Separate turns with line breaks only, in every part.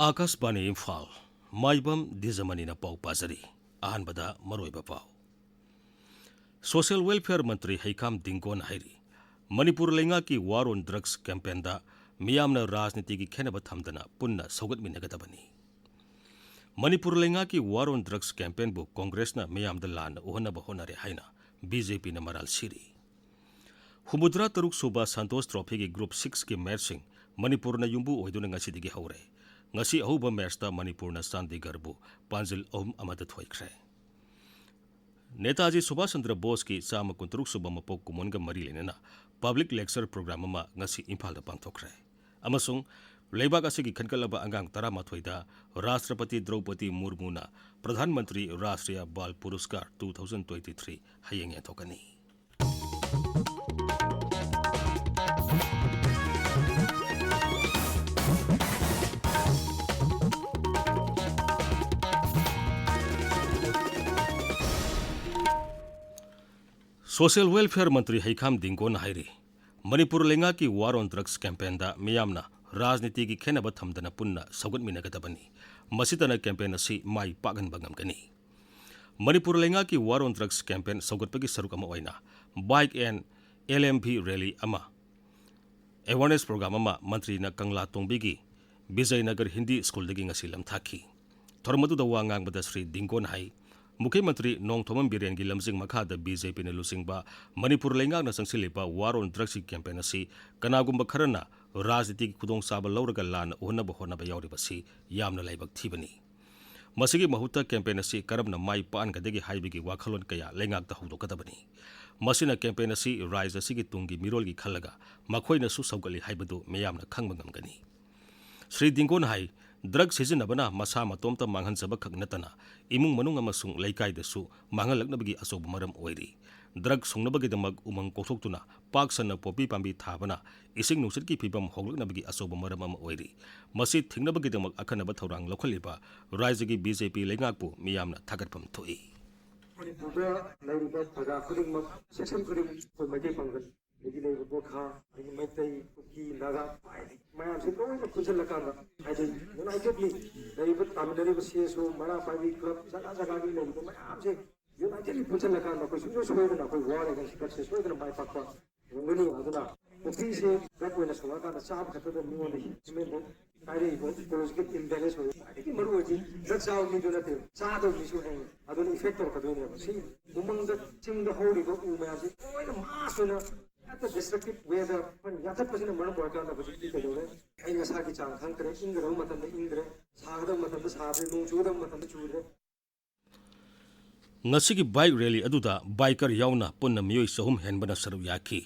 आकाशवाणी इम्फाल माइबम दिजमनी पाउ पाजरी अहनबदा मरोइबा पाउ social welfare मंत्री हैकाम दिंगोन हाइरी मणिपुर लेंगा की वार ऑन ड्रग्स कैंपेन दा मियामना राजनीति की खेनब थमदना पुन्ना सौगतमिनगदबनी मणिपुर लेंगा की वार ऑन ड्रग्स कैंपेन बु कांग्रेस ना मियामदा लान ओहनब होनरे हाइना बीजेपी ना मराल सिरी हुमुद्रा तरुक सुबा संतोष ट्रॉफी की ग्रुप 6 की मैच सिंह मणिपुर ना युम्बु ओइदुना ngasi हौरे ngasi ahuba मैचता मणिपुर ना चंडीगढ़ बु पांजिल अहुम अमद थोइख्रे नेताजी सुभाष चंद्र बोस की चाम कुंतरुक सुबा मपोक कुमोनगा मरी लेना पब्लिक लेक्चर प्रोग्राम अमा ngasi इम्फाल दा पांथोख्रे अमसुंग लेबाक असिगी खनकलबा अंगांग 13 दा राष्ट्रपति द्रौपदी मुर्मू ना प्रधानमंत्री राष्ट्रीय बाल पुरस्कार 2023 हयेंग याथोकनी सोशल वेलफेयर मंत्री हैकाम दिंगोन हाइरी मणिपुर लेंगा की वार ऑन ड्रग्स कैंपेन दा मियामना राजनीति की खेनब थमदना पुन्ना सौगतमिनगदबनी मसितना कैंपेन असी माई पागन बंगमगनी मणिपुर लेंगा की वार ऑन ड्रग्स कैंपेन सौगतपगी सरुक अमा ओइना बाइक एंड एलएमवी रैली अमा अवेयरनेस प्रोग्राम अमा मंत्री ना कंगला तोंबी की विजयनगर हिंदी स्कूल दगी ngasi लमथाखी थोरमदुदा वा ngangbada श्री दिंगोन हाई मुख्यमंत्री नोंगथोमम बिरेन की लमजिंग मखाद बीजेपी ने लुसिंगबा मणिपुर लेंगा न संगसिलिबा वार ऑन ड्रग्स कैंपेन असी कनागुंबा खरना राजनीति की खुदोंग साबा लौरगा लान ओहनब होनब यावरिबसी यामना लाइबक थीबनी मसिगी महुत्ता कैंपेन असी करबना माई पानगदगी हाइबिगी वाखलोन कया लेंगाकता हौदोकदबनी मसिना कैंपेन असी rise असिगी Tungi मिरोलगी खल्लगा मखोइनसु सौगली हाइबदु मियामना खंगबा ngamgani Shri दिंगोन high drug सिजनबना मसा मतोमता मांगहनजब खक नतना इमुंग मनुंग अमसुंग लैकाइदसु मांगलकनबगी असोब मरम ओइरी ड्रग सुंगनबगीदमक उमंग कोथोक्तुना पाकसना पोपी पांबी थाबना इसिंग नुसिरकी फिबम होगलकनबगी असोब मरम अम ओइरी मसि थिंगनबगीदमक अखनब थौरांग लौखलिबा राज्यगी बीजेपी लेंगाकपु मियामना थागतफम थोई
मणिपुरदा लैरिबा प्रजा खुदिंगमक सेक्शन खुदिंग मैते पंगन लेकिन एक बोखा लेकिन मैतई कुकी नागा मैं से लोग कुचल लकांदा हाइदे यूनाइटेडली लैरिबा तामिलनाडु सीएसओ मरा पावी क्लब जगह जगह की लैरिबा मैं आपसे यूनाइटेडली कुचल लकांदा कोई सुनो सोयदना कोई वार अगेंस्ट सक्सेस सोयदना बाय पाकवा ngani aduna कुकी से ब्लैक वेना सोवा का चाप खतदा निवोदे में कारे इकोलॉजिकल इम्बैलेंस हो लेकिन मरुवजी ड्रग चाव की जो नते चादो मिसु है aduna इफेक्ट और कदोने बसी उमंग चिंग होरिबो Umaji ओइना मासुना at the destructive way the yata person man work on the position ke dole ai ngasa ki chang khang kare ingro matan de ingre sagda matan de sabe nu chuda matan de chude
ngasi ki bike rally aduda biker yauna punna miyoi sahum henbana saru yaki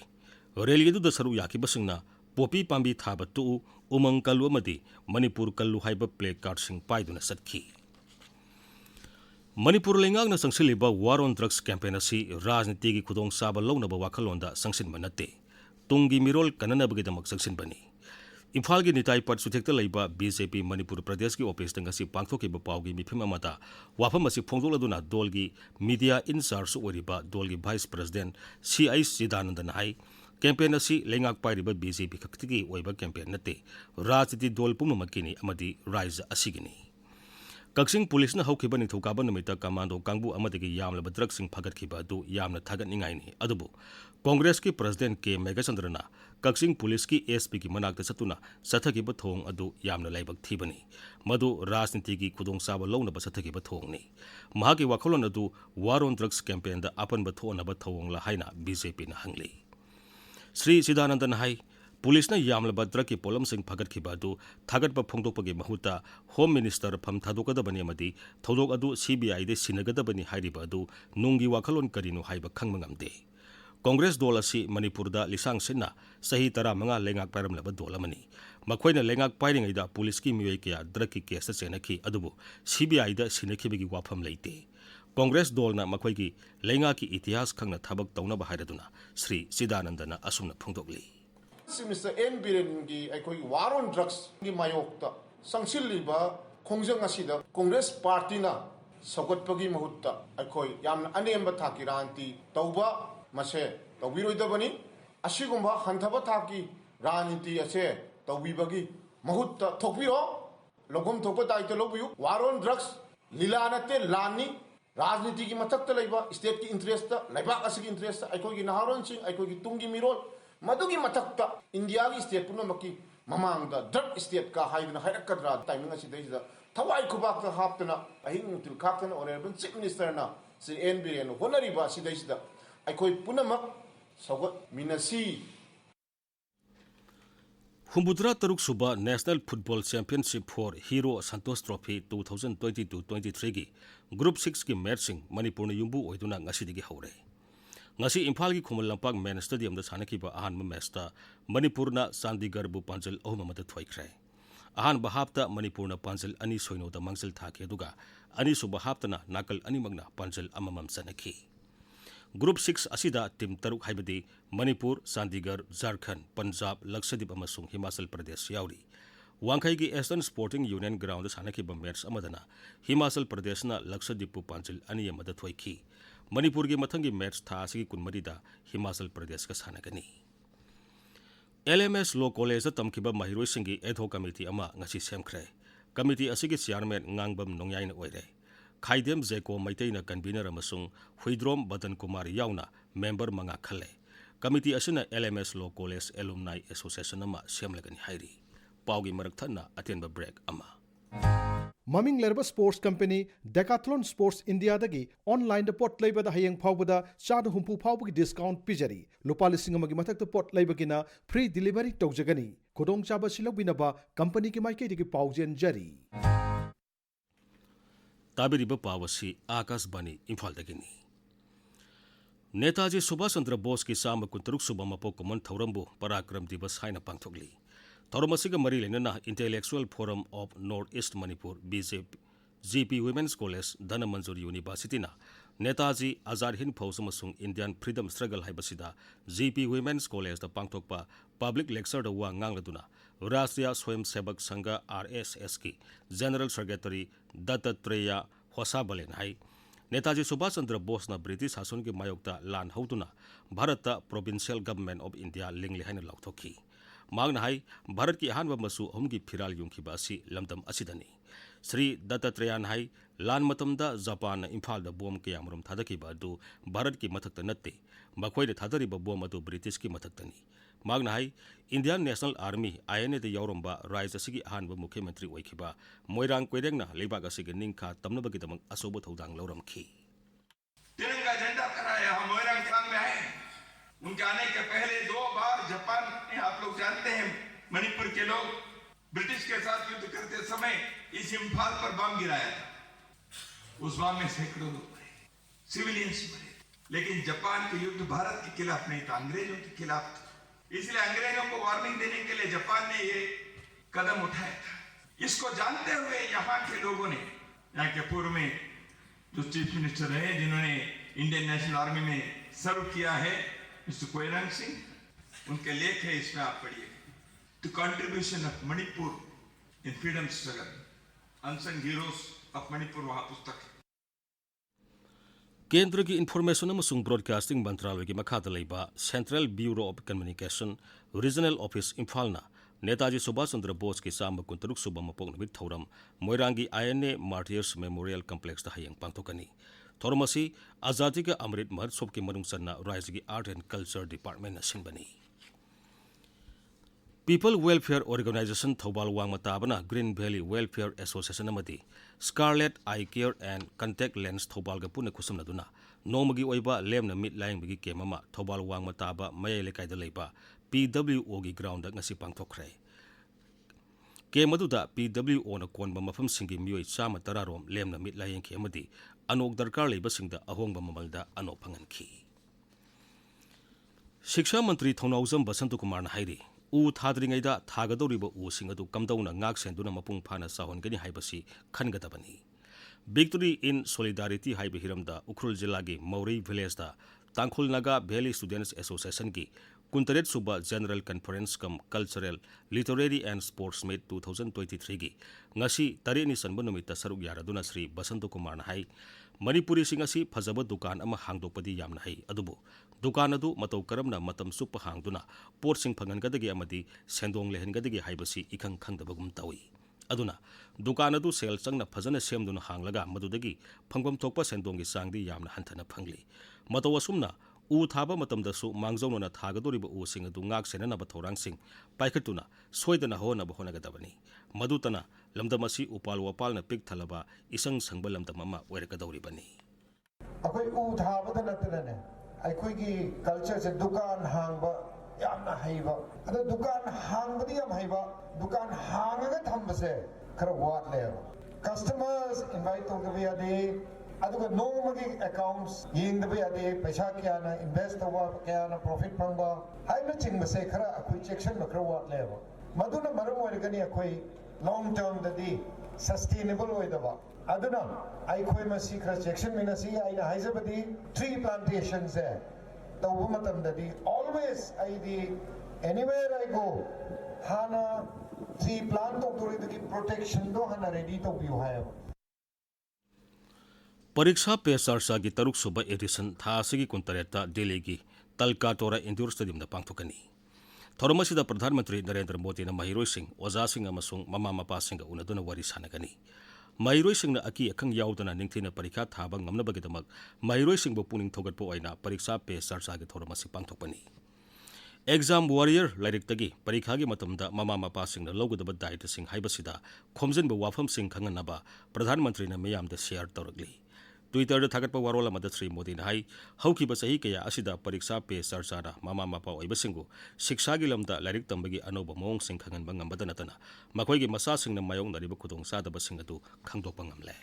rally aduda saru yaki basingna popi pambi thaba tu umang kalu amadi manipur kalu haiba play card sing paiduna satki Manipur लेंगांगना संगसिलिबा war on drugs campaign असी राजनीति की खुदोंग साबा लौनबा वाखलोंदा संगसिनबा नते तुंगी मिरोल कननबगीदमक संगसिनबनी इम्फाल की निताई पट सुथेक्ता लैबा BJP Manipur प्रदेश की office तंगसी पांगथोकिबा पाउगी मिफिम अमदा वाफम असी फोंगदोलदुना दोल की मीडिया इंचार्ज ओरिबा दोल की वाइस प्रेसिडेंट सीआई सिदानंदन हाई कैंपेन असी लेंगाक पाइरिबा बीजेपी खक्तिगी ओइबा कैंपेन नते राजनीति दोल पुममकिनी अमदी राइज असिगिनी कक्सिंग पुलिस ने हौखिबा निथौकाबा नुमिता कमांडो कांगबु अमदगी यामलबा ड्रग सिंग फगतखिबा अदु यामना थागतनिंगाइनी अदुबु कांग्रेस की प्रेसिडेंट के मेघचंद्रना कक्सिंग पुलिस की एसपी की मनाक्ता सतुना सथगिबा थोंग अदु यामना लाइबक थीबनी मदु राजनीति की खुदोंग साबा लौनबा सथगिबा थोंगनी महाकी वाखलोन अदु वार ऑन ड्रग्स कैंपेन दा अपनबा थोनबा थोंगला हाइना बीजेपी ना हंगली श्री सिदानंदन हाई पुलिस ने यामलबा ड्रग की पोलम सिंह फगतखिबा अदु थागतबा फोंदोकपगी महुता होम मिनिस्टर फम थादोकदबनी अमदी थौदोक अदु सीबीआई दे सिनगदबनी हाइरिबा अदु नुंगी वाखलोन करिनु हाइबा खंगमंगमदे कांग्रेस दोल असी मणिपुरदा लिसांग सिन्ना सही 15 लेंगाक पाइरमलबा दोल अमनी मखोइना लेंगाक पाइरिंगैदा पुलिस की मियोय कया ड्रग की केस चेनखी अदुबु सीबीआई दा सिनखिबगी वाफम लेते कांग्रेस दोलना मखोइ की लेंगा की इतिहास खंगना थबक तौनबा हाइरदुना Shri सिदानंदना असुमना फोंदोकली
Mr. N. Birengi, I war on drugs, Mayokta, Sangsiliba, Kongjang Asida, Congress Party na, Sogot Pagi Mahutta, I Yam Anemba Takiranti, Tauba, Mase, Tawiro Dabani, Ashigumba, Hantabataki, Raniti Ase, Tawibagi, Mahutta, Tokiro, लघुम थोको दायित्व लौबियु वारोन drugs लीला नते लानी राजनीति की मथक state की interest लेबाक असगी interest अखोगी नहारोन Singh अखोगी Tungi मिरोल मधुगी मथक India की state पुनमकी ममांग drug state का हाइदना हाइरकद्रा timing असिदैसिदा थवाई खुबाक हापतना अहिंग नुतिल खाकना honourable chief minister ना Shri N Biren होनरिबा सिदैसिदा अखोई पुनमक सगत मिनसी
हुम्बुद्रा तरुक सुबा national football championship for hero Santosh trophy 2022-23 की ग्रुप 6 की मैच मणिपुर ने युम्बु ओइदुना ngasi हौरे ngasi इम्फाल की खुमल लंपाक मेन स्टेडियम दा सानखिबा अहानबा मैचता मणिपुरना चंडीगढ़ बु पांजल अहुममदा थोइख्रे अहानबा हाफता मणिपुरना पांजल अनि सोइनोदा मंगजल थाके दुगा अनि सुबा हाफतना नाकल अनिमगना पांजल अममम सनखी ग्रुप 6 असिदा टीम तरुक हाइबदी मणिपुर चंडीगढ़ झारखंड पंजाब लक्षद्वीप अमसुंग हिमाचल प्रदेश याउरी वांखई की एस्टर्न स्पोर्टिंग यूनियन ग्राउंड सानखिबा मैच अमदना हिमाचल प्रदेशना लक्षद्वीप पांजल अनि अमदा थोइखी मणिपुर की मथंगी मैच था असगी कुनमरीदा हिमाचल प्रदेश का सानगनी LMS लॉ कॉलेज तमखिबा महिरोइसिंगी एथो कमिटी अमा ngasi सेमख्रे कमिटी असगी चेयरमैन ngangbam nongyai ओइरे खाइदेम जेको मैतेना कन्वीनर अमसुंग हुइद्रोम बदन कुमार याउना मेंबर मंगा खले कमिटी असिना LMS law college alumni association अमा सेमलगनी हाइरी पाउगी मरकथना अतेनबा ब्रेक अमा
ममिंग लेरबा sports company Decathlon sports India दगी ऑनलाइन द पोट लेबदा हयेंग फावबदा चाद हुंपु फावबगी डिस्काउंट पिजरी लुपा लिसिंग अमगी मथक्ता पोट लेबगिना फ्री डिलीवरी तौजगनी खुदोंग चाबा सिलौबिनबा कंपनी की माइकेदगी पाउजेन जरी
ताबिरिबा पावसी आकाशवाणी इम्फाल दगिनी नेताजी सुभाष चंद्र बोस की चाम कुंतरुक सुबह मपोक कुमन थौरम्बु पराक्रम दिवस हाइना पांथोकली थौरम असिगा मरी लेना intellectual forum of North East Manipur GP women's college Dhanamanjuri university Netaji Azad Hind Fauj अमसुंग इंडियन फ्रीडम स्ट्रगल हाइबसिदा GP वुमेन्स कॉलेज पांथोकपा पब्लिक लेक्चर वा nganglदुना राष्ट्रीय स्वयं सेवक संघ RSS की जनरल सेक्रेटरी दत्तात्रेय होसाबलेन हाई नेताजी सुभाष चंद्र बोस ब्रिटिश शासन की मायोक्ता लान हौदुना Bharat provincial government of India लिंगले हाइन लौथोकी मांगना हाई भारत की अहानबा मसु अहुमगी फिराल युंखिबा असि लमदम असिदनी श्री दत्तात्रेयन हाई लान मतमदा जापान इम्फाल बोम कयामरम थादकीबा अदु भारत की मथक्त नत्ते मखोइदे थादरीबा बोम अदु ब्रिटिश की मथक्तनी मांगना हाई इंडियन नेशनल आर्मी INA द यौरम्बा राज्य असिगी अहानबा मुख्यमंत्री ओइखिबा मोइरांग कोइरेंगना लेबाग असिगी निंखा तमनबगिदमक असोब थौदांग लौरमखी
तिरंगा झंडा फहराया हम मोइरांग सामने आए उनके आने के पहले 2 बार जापान ने आप लोग जानते हैं मणिपुर के लोग ब्रिटिश के साथ युद्ध करते समय इस इम्फाल पर बम गिराया था उस बम में सैकड़ों लोग मरे सिविलियंस मरे लेकिन जापान के युद्ध भारत के खिलाफ नहीं था अंग्रेजों के खिलाफ था इसलिए अंग्रेजों को वार्निंग देने के लिए जापान ने ये कदम उठाया था इसको जानते हुए यहाँ के लोगों ने यहाँ के पूर्व में जो चीफ मिनिस्टर रहे जिन्होंने इंडियन नेशनल आर्मी में सर्व किया है मिस्टर कोयरंग सिंह उनके लेख है इसमें आप पढ़िए the contribution of Manipur in freedom struggle unsung heroes of Manipur वहां पुस्तक है
केंद्र की इन्फॉर्मेशन अमसुंग ब्रॉडकास्टिंग मंत्रालय की मखादा लेबा central bureau of communication regional office इम्फालना नेताजी सुभाष चंद्र बोस की चाम कुंतरुक सुबह मपोक नमित थौरम मोइरांगी INA मार्टियर्स मेमोरियल कम्प्लेक्स हयेंग पांथोकनी थौरम असी आजादी का अमृत महोत्सव की मनुंग चन्ना राज्य की आर्ट एंड कल्चर डिपार्टमेंट सिंबनी पीपल वेलफेयर ऑर्गेनाइजेशन थौबाल वांगमताबना ग्रीन वैली वेलफेयर एसोसिएशन अमदी scarlet eye care and contact lens Thoubal का पुनः खुसमनदुना नोमगी ओइबा लेमना मिट लाइंगबगी केम अमा थौबाल वांगमताबा मयाई लेकाइदा लेबा PWO की ग्राउंड ngasi पांथोखरे केम अदुदा PWO ना कोनबा मफम सिंगी मियोई चामा तरारोम लेमना मिट लाइंग अमदी अनोक दरकार लेबसिंगदा अहोंगबा ममलदा अनोक फंगनखी शिक्षा मंत्री थौनाउजम बसंत कुमार हाइरी उ थाद्रिङैदा थागदौरिबा उसिंग अदु कमदौना ngak सेंदुना मपुंग फाना साहोनगनी हाइबसी खनगदबनी विक्टोरी इन सोलिडारिटी हाइबे हिरमदा उखरुल जिला की मौरी विलेज दा Tangkhul Naga valley students association की 29 सुबह general conference cum cultural literary and sports meet 2023 की ngasi तारेनी सनब नुमित सरुक यारदुना श्री बसंत कुमार हाई मणिपुरी सिंह असि फजब दुकान अमा हांगदोपदी यामना हाई अदुबु दुकान अदु मतौ करमना मतम सुप हांगदुना पोट सिंह फंगनगदगी अमदी सेंदोंग लेहनगदगी हाइबसी इखंग खंगदबगुम तौई aduna dukan adu sel changna phajana semduna hanglaga madudagi phangpam thokpa sendonggi sangdi yamna hanthana phangli mataw asumna u thaba matamda su mangjawnona thagadoriba u sing adu ngak senana ba thorang sing paikhatuna soidana hona ba honagadabani madutana lamdamasi upal wapalna pik thalaba isang sangba lamdam ama oirakadoribani
akhoi u thabada natane akhoi gi culture se dukan hangba yamna haiba ada dukan hangbadi yam haiba dukan hangaga thambase khara wat le customers invite to the ade aduga nomagi accounts ying the ade paisa kya na invest over kya na profit phangba haina chingba se khara akhoi section ma khara wat le maduna maram oirgani akhoi long term dadi sustainable oidaba aduna akhoi ma si khara section mina si aina haizabadi tree plantations hai tawba matam dadi always anywhere I go hana tree plant to protection do hana ready to view hai
Pariksa pe sarsa gi taruk suba edition tha sigi kuntareta Delhi gi Talkatora Indoor Stadium da pangthokani Thoromasida Pradhan Mantri Narendra Modi na Mahiroi Singh Oza Singh amasung mama mapa Singh unaduna wari sanagani Mahiroi Singh na aki akhang yaudana ningthina parikha thaba ngamna bagidamak Mahiroi Singh bu puning thogatpo aina pariksa pe sarsa gi thoromasi pangthokpani Exam warrior lairik tagi parikha gi matamda mama mapa Singh na logadaba daita Singh haibasida khomjin bu wafam Singh khanganaba Pradhan Mantri na miyam da share tawragli Twitter da thagatpa warola mada Sri Modi na hai haukiba sahi kaya asida pariksa pe sarsana mama mapa oibasingu shiksha gi lamda lairik tambagi anoba mong sing khangan bangam badanatana makoi gi masa sing na mayong nariba khudong sada basing adu khangdokpa ngamle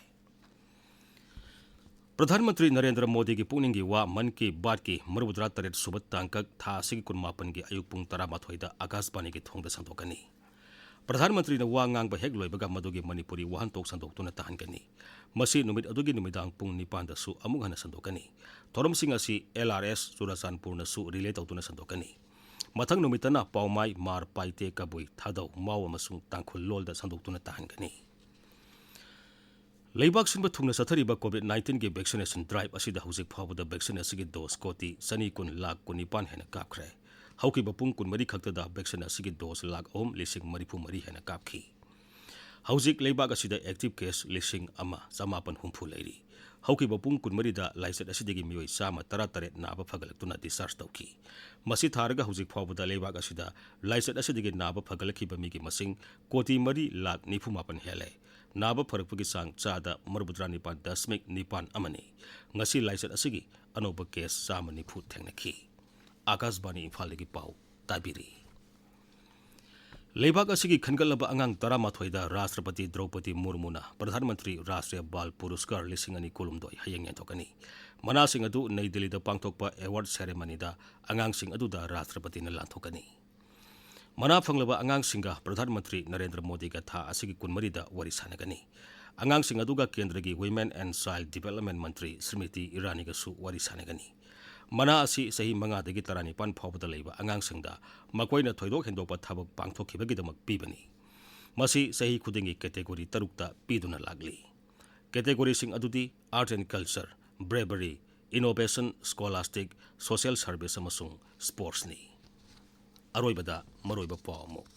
Pradhan Mantri Narendra Modi gi puning gi wa man ki baat ki marudra taret subat tangkak tha sigi kunmapan gi ayuk pung 12 da Akashbani gi thongda sandokani Pradhan Mantri na wa ngang ba hek loibaga madugi Manipuri wahan tok sandoktuna tahangani masi numit adugi numidang pung 9 da su amung hana sandokani thorom sing asi LRS Surasanpur na su relay tawtuna sandokani mathang numitana paumai mar paite kabui thadau maw amasung tangkhul lol da sandoktuna tahangani Leibak sinba thungna sathariba COVID-19 gi vaccination drive asida hujik phawda vaccination gi dose koti sani kun lakh kunipan hena kapkhre hauki bapung kun mari khakta da vaccination gi dose lakh om lising maripu mari hena kapki hujik leibak asida active case lising ama samapan humpu leiri hauki bapung kun mari da laiset asidagi mioi sama tarat naba phagalaktuna discharge tawki masi tharga hujik phawda leibak asida laiset asidagi naba phagalaki bami gi masing koti mari lakh nifu mapan hele naba pharakpagi sang chada marbudra nipan dasmik nipan amani ngasi laiset asigi anoba case sama nifu thengnaki Akashbani Imphal gi pau tabiri Leibak asigi khangalaba angang 13 da Rashtrapati Draupadi Murmu na Pradhan Mantri Rashtriya Bal Puruskar lisingani kolumdoi hayang yanthokani mana sing adu Nai Delhi da pangthokpa award ceremony da angang sing adu da Rashtrapati na lanthokani mana phanglaba angang singa Pradhan Mantri Narendra Modi ga tha asigi kunmari da wari sanagani angang sing adu ga kendra gi Women and Child Development Mantri Srimati Irani ga su wari sanagani mana asi sahi manga dagi tarani pan phawbada leiba angang singda makoina thoidok hendokpa thabak pangthokibagi damak pibani masi sahi khudingi category tarukta piduna lagli category sing adudi art and culture bravery innovation scholastic social service amasung sports ni aroibada maroiba pawmo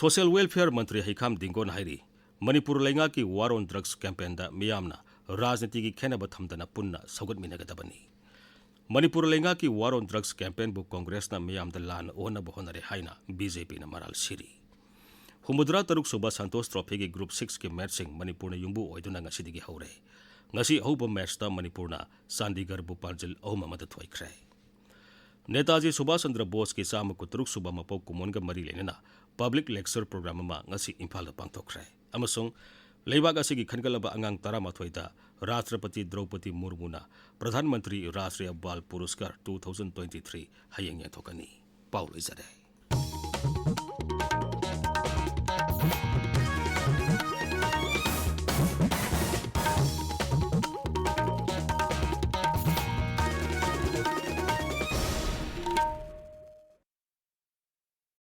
social welfare mantri haikam dingon hairi Manipur lenga ki war on drugs campaign da miyamna Rajniti ki khenaba thamdana punna saugat minagadabani Manipur lenga ki war on drugs campaign bu Congress na miyam da lan ona bohonare haina BJP na maral siri Humudra taruk suba Santosh Trophy ki group 6 ki match sing Manipur na yumbu oiduna ngasidigi haure ngasi hoba match ta Manipur na Chandigarh bu parjil ohma mada thoikre Netaji Subhash Chandra Bose ki sama ku taruk suba mapok kumonga mari lenena public lecture program ma ngasi Imphal da pangthokre amasung Leibak asigi khangalaba angang 13 da Rashtrapati Draupadi Murmu na Pradhan Mantri Rashtriya Bal Puruskar 2023 hayang yanthokani Paul Izare